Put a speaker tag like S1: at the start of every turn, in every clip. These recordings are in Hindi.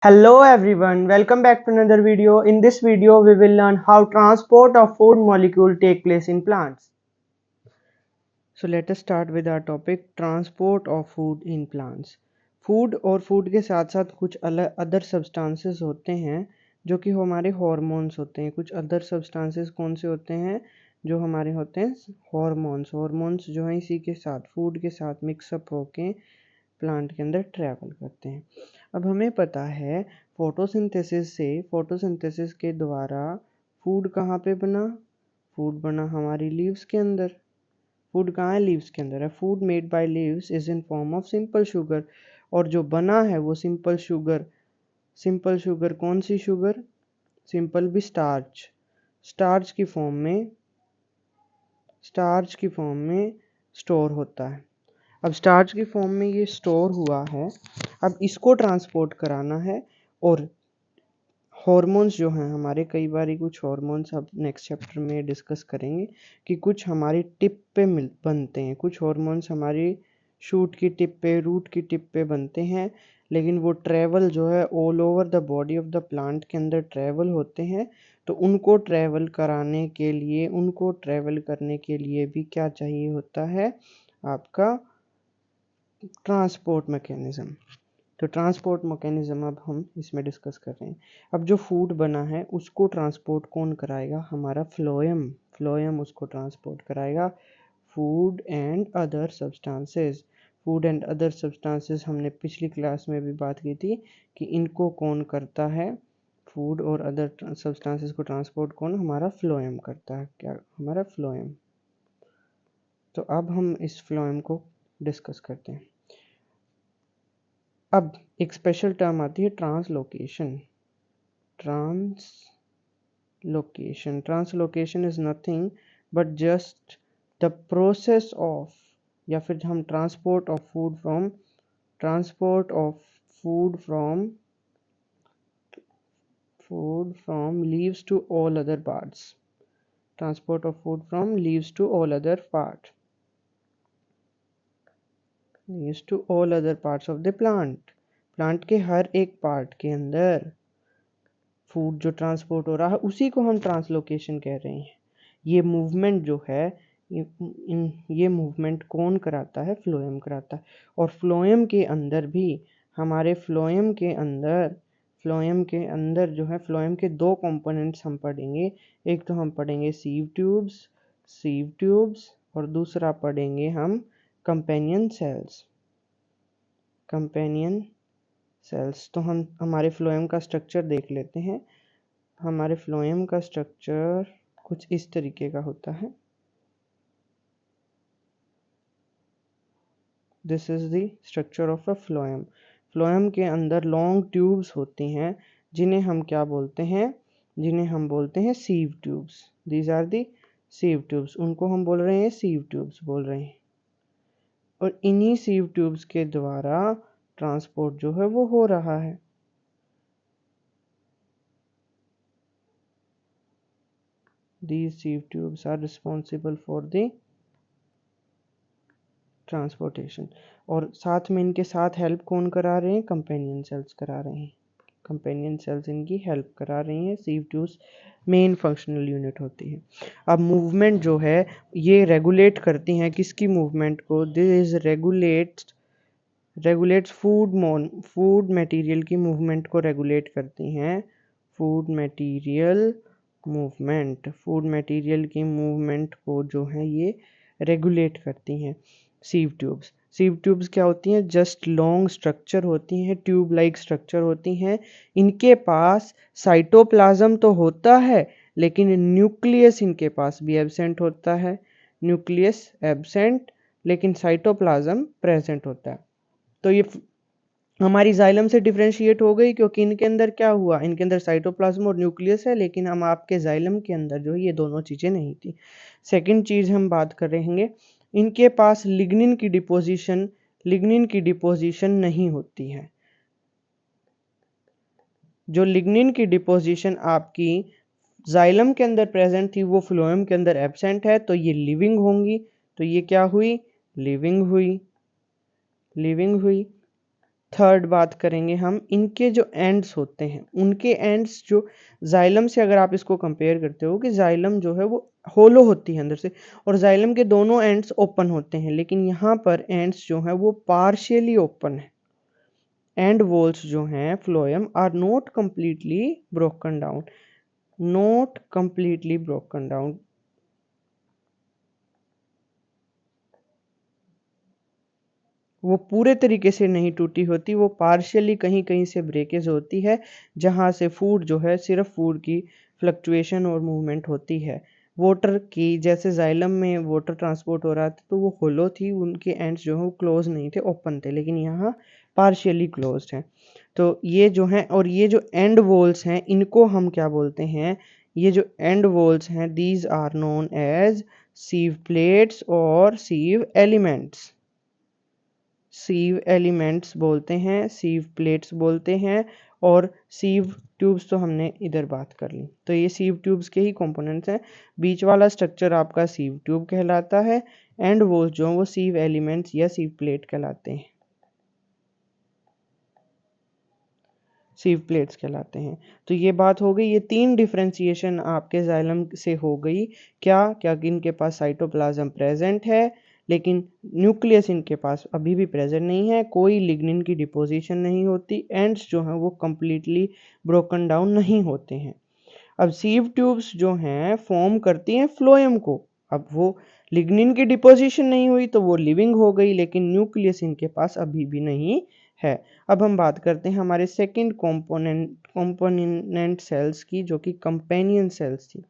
S1: Hello everyone, welcome back to another video. In this video, we will learn how transport of food molecule take place in plants. So let us start with our topic transport of food in plants. Food और फूड के साथ साथ कुछ अदर सब्सटेंसेस होते हैं जो कि हमारे हार्मोन्स होते हैं। कुछ अदर सब्सटेंसेस कौन से होते हैं जो हमारे होते हैं हार्मोन्स जो हैं इसी के साथ फूड के साथ मिक्सअप होके प्लांट के अंदर ट्रैवल करते हैं। अब हमें पता है फोटोसिंथेसिस के द्वारा फूड कहाँ पे बना? फूड बना हमारी लीव्स के अंदर। फूड कहाँ है? लीव्स के अंदर है। Food made by leaves is in form of simple sugar, और जो बना है वो सिंपल शुगर कौन सी शुगर? सिंपल भी स्टार्च की फॉर्म में स्टोर होता है। अब स्टार्च की फॉर्म में ये स्टोर हुआ है, अब इसको ट्रांसपोर्ट कराना है। और हॉर्मोन्स जो हैं हमारे, कई बार कुछ हॉर्मोन्स अब नेक्स्ट चैप्टर में डिस्कस करेंगे कि कुछ हमारी टिप पे बनते हैं, कुछ हॉर्मोन्स हमारी शूट की टिप पे, रूट की टिप पे बनते हैं, लेकिन वो ट्रैवल जो है all over the body of the plant के अंदर ट्रैवल होते हैं। तो उनको ट्रैवल करने के लिए भी क्या चाहिए होता है? आपका ट्रांसपोर्ट मैकेनिज्म। तो ट्रांसपोर्ट मैकेनिज्म अब हम इसमें डिस्कस कर रहे हैं। अब जो फूड बना है उसको ट्रांसपोर्ट कौन कराएगा? हमारा फ्लोएम उसको ट्रांसपोर्ट कराएगा। फूड एंड अदर सब्सटेंसेस हमने पिछली क्लास में भी बात की थी कि इनको कौन करता है? फूड और अदर सब्सटेंसेस को ट्रांसपोर्ट कौन? हमारा फ्लोएम करता है। क्या? हमारा फ्लोएम। तो अब हम इस फ्लोएम को डिस्कस करते हैं। अब एक स्पेशल टर्म आती है translocation. Translocation is nothing but just the process of, या फिर हम transport of food from leaves to all other parts. Transport of food from leaves to all other parts of the plant के हर एक पार्ट के अंदर फूड जो ट्रांसपोर्ट हो रहा है उसी को हम ट्रांसलोकेशन कह रहे हैं। ये मूवमेंट जो है, ये मूवमेंट कौन कराता है? फ्लोएम कराता है। और फ्लोएम के अंदर भी हमारे फ्लोएम के अंदर जो है, फ्लोएम के दो कंपोनेंट्स हम पढ़ेंगे। एक तो हम पढ़ेंगे सीव ट्यूब्स और दूसरा पढ़ेंगे हम कंपेनियन सेल्स। तो हम हमारे फ्लोएम का स्ट्रक्चर देख लेते हैं। हमारे फ्लोएम का स्ट्रक्चर कुछ इस तरीके का होता है। This is the structure of a phloem. Phloem के अंदर लॉन्ग ट्यूब्स होती हैं जिन्हें हम क्या बोलते हैं? जिन्हें हम बोलते हैं sieve tubes. These are the sieve tubes. उनको हम बोल रहे हैं सीव ट्यूब्स बोल रहे हैं। और इन्हीं सीव ट्यूब्स के द्वारा ट्रांसपोर्ट जो है वो हो रहा है। These sieve tubes are responsible for the transportation. और साथ में इनके साथ हेल्प कौन करा रहे हैं? कंपेनियन सेल्स करा रहे हैं। कंपेनियन सेल्स इनकी हेल्प करा रही हैं। Sieve tubes main functional unit होती है। अब मूवमेंट जो है ये रेगुलेट करती हैं किसकी मूवमेंट को? दिस रेगुलेट्स फूड मटेरियल की मूवमेंट को रेगुलेट करती हैं। फूड मटेरियल की मूवमेंट को जो है ये रेगुलेट करती हैं सीव ट्यूब्स क्या होती हैं? जस्ट लॉन्ग स्ट्रक्चर होती हैं, ट्यूब लाइक स्ट्रक्चर होती हैं। इनके पास साइटोप्लाज्म तो होता है लेकिन न्यूक्लियस इनके पास भी एब्सेंट होता है। न्यूक्लियस एब्सेंट लेकिन साइटोप्लाज्म प्रेजेंट होता है। तो ये हमारी जाइलम से डिफरेंशिएट हो गई क्योंकि इनके अंदर क्या हुआ? इनके अंदर साइटोप्लाज्म और न्यूक्लियस है, लेकिन हम आपके जाइलम के अंदर जो ये दोनों चीजें नहीं थी। सेकंड चीज हम बात कर रहे हैं, इनके पास लिग्निन की डिपोजिशन नहीं होती है। जो लिग्निन की डिपोजिशन आपकी जाइलम के अंदर प्रेजेंट थी वो फ्लोएम के अंदर एब्सेंट है, तो ये लिविंग होंगी। तो ये क्या हुई? लिविंग हुई। थर्ड बात करेंगे हम इनके जो एंड्स होते हैं, उनके एंड्स जो जाइलम से अगर आप इसको कंपेयर करते हो कि जाइलम जो है वो होलो होती है अंदर से और जाइलम के दोनों एंड्स ओपन होते हैं, लेकिन यहाँ पर एंड्स जो है वो पार्शियली ओपन है। एंड वॉल्स जो हैं phloem are not completely broken down, not completely broken down. वो पूरे तरीके से नहीं टूटी होती, वो पार्शियली कहीं कहीं से ब्रेकेज होती है, जहाँ से फूड जो है सिर्फ फूड की फ्लक्चुएशन और मूवमेंट होती है। वाटर की जैसे जाइलम में वाटर ट्रांसपोर्ट हो रहा था तो वो होलो थी, उनके एंड्स जो है वो क्लोज नहीं थे, ओपन थे, लेकिन यहाँ पार्शियली क्लोज्ड हैं। तो ये जो हैं और ये जो एंड वॉल्स हैं इनको हम क्या बोलते हैं, ये जो एंड वॉल्स हैं these are known as sieve plates और सीव एलिमेंट्स। सीव एलिमेंट्स बोलते हैं, सीव प्लेट्स बोलते हैं, और सीव ट्यूब्स तो हमने इधर बात कर ली। तो ये सीव ट्यूब्स के ही कंपोनेंट्स हैं। बीच वाला स्ट्रक्चर आपका सीव ट्यूब कहलाता है, एंड वो जो वो सीव एलिमेंट्स या सीव प्लेट कहलाते हैं, सीव प्लेट्स कहलाते हैं। तो ये बात हो गई, ये तीन डिफ्रेंसिएशन आपके जाइलम से हो गई। क्या क्या कि इनके पास साइटोप्लाज्म प्रेजेंट है, लेकिन न्यूक्लियस इनके पास अभी भी प्रेजेंट नहीं है, कोई लिग्निन की डिपोजिशन नहीं होती, एंड्स जो हैं वो कंप्लीटली ब्रोकन डाउन नहीं होते हैं। अब सीव ट्यूब्स जो हैं फॉर्म करती हैं फ्लोएम को। अब वो लिग्निन की डिपोजिशन नहीं हुई तो वो लिविंग हो गई, लेकिन न्यूक्लियस इनके पास अभी भी नहीं है। अब हम बात करते हैं हमारे सेकंड कंपोनेंट सेल्स की, जो कि कंपेनियन सेल्स थी।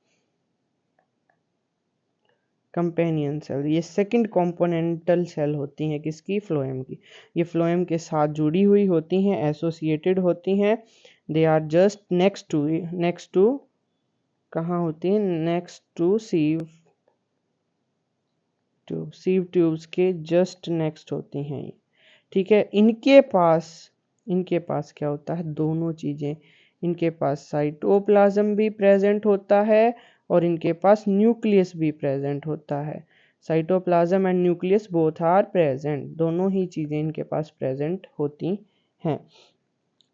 S1: कंपेनियन सेल ये सेकंड कंपोनेंटल सेल होती हैं किसकी, फ्लोएम की। ये फ्लोएम के साथ जुड़ी हुई होती हैं, एसोसिएटेड होती हैं। They are just next to कहाँ होती है, next to sieve tube, sieve tubes के जस्ट नेक्स्ट होती हैं ये। ठीक है, इनके पास क्या होता है, दोनों चीजें। इनके पास साइटोप्लाज्म भी प्रेजेंट होता है और इनके पास न्यूक्लियस भी प्रेजेंट होता है। Cytoplasm and nucleus both are present, दोनों ही चीजें इनके पास प्रेजेंट होती हैं।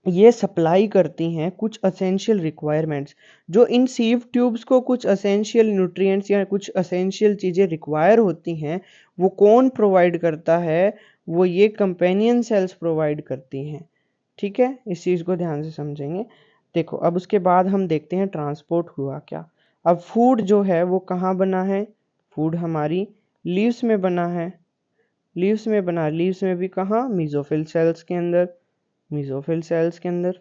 S1: ये सप्लाई करती हैं कुछ असेंशियल रिक्वायरमेंट्स। जो इन सीव ट्यूब्स को कुछ असेंशियल न्यूट्रिएंट्स या कुछ असेंशियल चीज़ें रिक्वायर होती हैं, वो कौन प्रोवाइड करता है, वो ये कंपेनियन सेल्स प्रोवाइड करती हैं। ठीक है, इस चीज़ को ध्यान से समझेंगे। देखो अब उसके बाद हम देखते हैं ट्रांसपोर्ट हुआ क्या। अब फूड जो है वो कहाँ बना है, फूड हमारी लीव्स में बना है, लीव्स में भी कहाँ, मीजोफिल सेल्स के अंदर, मीजोफिल सेल्स के अंदर।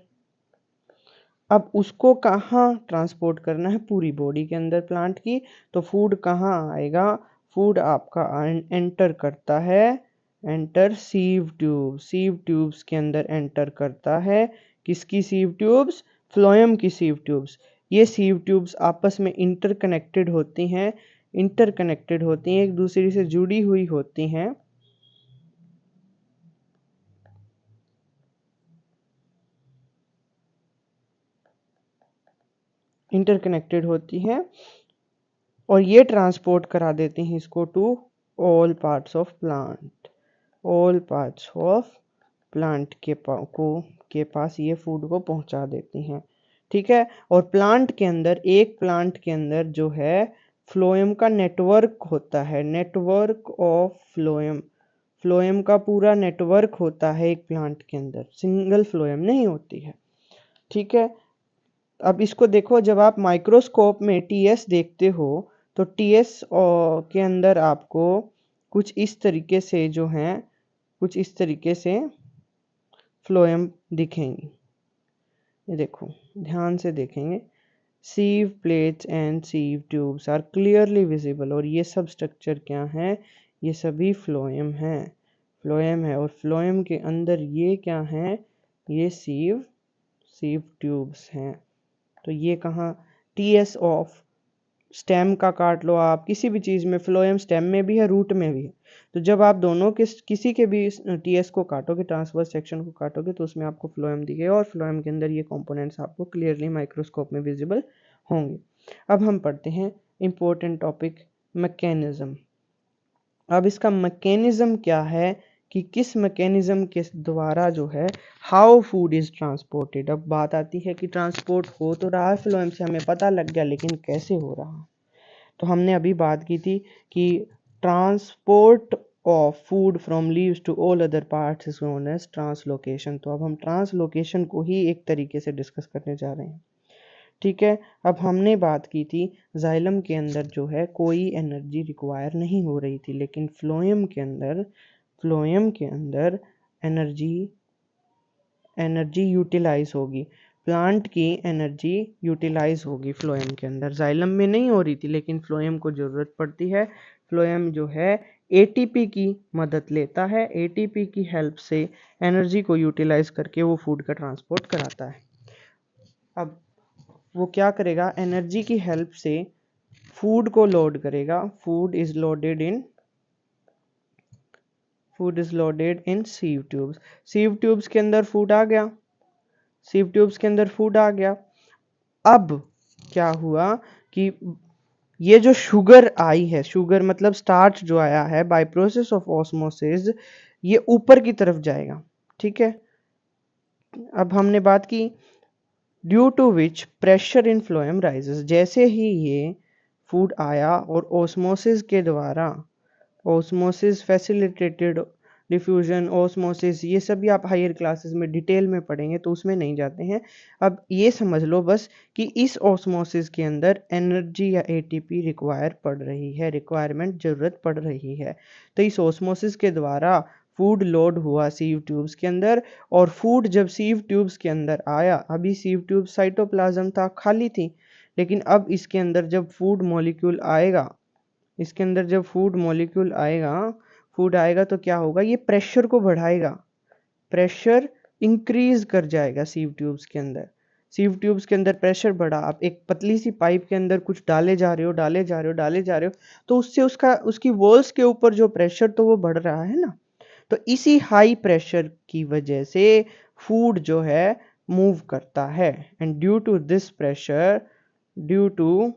S1: अब उसको कहाँ ट्रांसपोर्ट करना है, पूरी बॉडी के अंदर प्लांट की। तो फूड कहाँ आएगा, फूड आपका एंटर करता है, एंटर सीव ट्यूब, सीव ट्यूब्स के अंदर एंटर करता है। किसकी सीव ट्यूब्स, फ्लोएम की सीव ट्यूब्स। ये सीव ट्यूब्स आपस में इंटरकनेक्टेड होती हैं, एक दूसरे से जुड़ी हुई होती हैं। इंटरकनेक्टेड होती हैं और ये ट्रांसपोर्ट करा देते हैं इसको to all parts of plant, all parts of plant के पास ये फूड को पहुंचा देती हैं। ठीक है, और प्लांट के अंदर, एक प्लांट के अंदर जो है फ्लोएम का नेटवर्क होता है, नेटवर्क ऑफ फ्लोएम, फ्लोएम का पूरा नेटवर्क होता है एक प्लांट के अंदर, सिंगल फ्लोएम नहीं होती है। ठीक है, अब इसको देखो, जब आप माइक्रोस्कोप में टीएस देखते हो तो टीएस के अंदर आपको कुछ इस तरीके से जो हैं, कुछ इस तरीके से फ्लोएम दिखेंगी। ये देखो, ध्यान से देखेंगे, sieve plates and sieve tubes are clearly visible. और ये सब स्ट्रक्चर क्या है, ये सभी फ्लोएम हैं, फ्लोएम है। और फ्लोएम के अंदर ये क्या है, ये सीव ट्यूब्स हैं। तो ये कहाँ, टीएस ऑफ स्टेम का काट लो आप, किसी भी चीज़ में फ्लोएम स्टेम में भी है, रूट में भी है। तो जब आप दोनों के किसी के भी टीएस को काटोगे, ट्रांसवर्स सेक्शन को काटोगे, तो उसमें आपको फ्लोएम दिखेगा और फ्लोएम के अंदर ये कंपोनेंट्स आपको क्लियरली माइक्रोस्कोप में विजिबल होंगे। अब हम पढ़ते हैं इंपॉर्टेंट टॉपिक, मैकेनिज्म। अब इसका मैकेनिज्म क्या है कि किस मैकेनिज्म के द्वारा जो है हाउ फूड इज ट्रांसपोर्टेड। अब बात आती है कि ट्रांसपोर्ट हो तो रहा है फ्लोएम से, हमें पता लग गया, लेकिन कैसे हो रहा है। तो हमने अभी बात की थी कि transport of food from leaves to all other parts is known as translocation. तो अब हम ट्रांसलोकेशन को ही एक तरीके से डिस्कस करने जा रहे हैं। ठीक है, अब हमने बात की थी जाइलम के अंदर जो है कोई एनर्जी रिक्वायर नहीं हो रही थी, लेकिन फ्लोएम के अंदर एनर्जी यूटिलाइज होगी, प्लांट की एनर्जी यूटिलाइज होगी फ्लोएम के अंदर। जाइलम में नहीं हो रही थी, लेकिन फ्लोएम को ज़रूरत पड़ती है। फ्लोएम जो है एटीपी की मदद लेता है, एटीपी की हेल्प से एनर्जी को यूटिलाइज करके वो फूड का ट्रांसपोर्ट कराता है। अब वो क्या करेगा, एनर्जी की हेल्प से फूड को लोड करेगा। Food is loaded in sieve tubes. सीव tubes के अंदर फूड आ गया, सीव ट्यूब्स के अंदर फूड आ गया। अब क्या हुआ कि ये जो शुगर आई है, शुगर मतलब स्टार्च जो आया है बाय प्रोसेस ऑफ ऑस्मोसिस, ये ऊपर की तरफ जाएगा। ठीक है, अब हमने बात की due to which pressure in phloem rises. जैसे ही ये फूड आया और ऑस्मोसिस के द्वारा, ऑस्मोसिस फैसिलिटेटेड डिफ्यूजन, ऑस्मोसिस, ये सभी आप हायर क्लासेस में डिटेल में पढ़ेंगे, तो उसमें नहीं जाते हैं। अब ये समझ लो बस कि इस ऑस्मोसिस के अंदर एनर्जी या एटीपी रिक्वायर पड़ रही है, रिक्वायरमेंट ज़रूरत पड़ रही है। तो इस ऑस्मोसिस के द्वारा फूड लोड हुआ सीव ट्यूब्स के अंदर, और फूड जब सीव ट्यूब्स के अंदर आया, अभी सीव ट्यूब साइटोप्लाज्म था, खाली थी, लेकिन अब इसके अंदर जब फूड मॉलिक्यूल आएगा, इसके अंदर जब फूड मॉलिक्यूल आएगा, फूड आएगा तो क्या होगा, ये प्रेशर को बढ़ाएगा, प्रेशर इंक्रीज कर जाएगा सीव ट्यूब्स के अंदर। सीव ट्यूब्स के अंदर प्रेशर बढ़ा, आप एक पतली सी पाइप के अंदर कुछ डाले जा रहे हो, तो उससे उसकी वॉल्स के ऊपर जो प्रेशर तो वो बढ़ रहा है ना। तो इसी हाई प्रेशर की वजह से फूड जो है मूव करता है, and due to this pressure, due to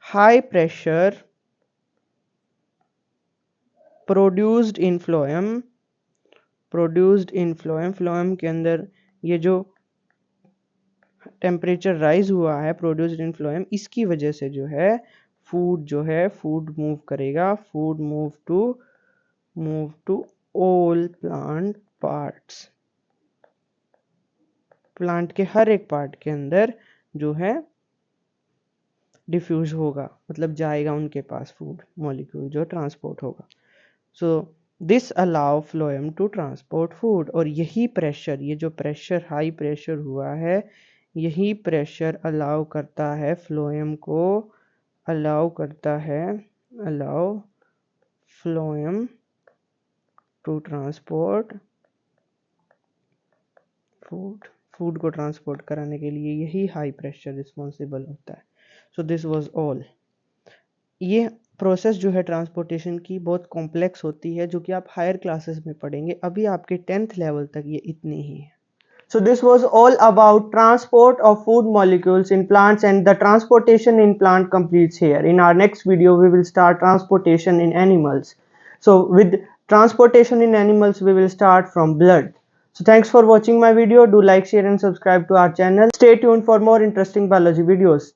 S1: high pressure produced in phloem, phloem के अंदर ये जो टेम्परेचर राइज हुआ है प्रोड्यूस्ड इन फ्लोएम, इसकी वजह से जो है फूड मूव करेगा, food move to all plant parts, plant के हर एक पार्ट के अंदर जो है डिफ्यूज होगा, मतलब जाएगा उनके पास फूड मॉलिक्यूल जो ट्रांसपोर्ट होगा। So this allow phloem to transport food. और यही प्रेशर, ये जो प्रेशर हाई प्रेशर हुआ है, यही प्रेशर अलाउ करता है फ्लोएम को, allow phloem to transport food को ट्रांसपोर्ट कराने के लिए यही हाई प्रेशर रिस्पॉन्सिबल होता है। So this was all. ये प्रोसेस जो है ट्रांसपोर्टेशन की बहुत कॉम्प्लेक्स होती है, जो कि आप हायर क्लासेस में पढ़ेंगे, अभी आपके 10th लेवल तक ये इतनी ही है। So this was all about transport of food molecules in plants, and the transportation in plant completes here. In our next video, we will start transportation in animals. So with transportation in animals, we will start from blood. So thanks for watching my video. Do like, share and subscribe to our channel. Stay tuned for more interesting biology videos.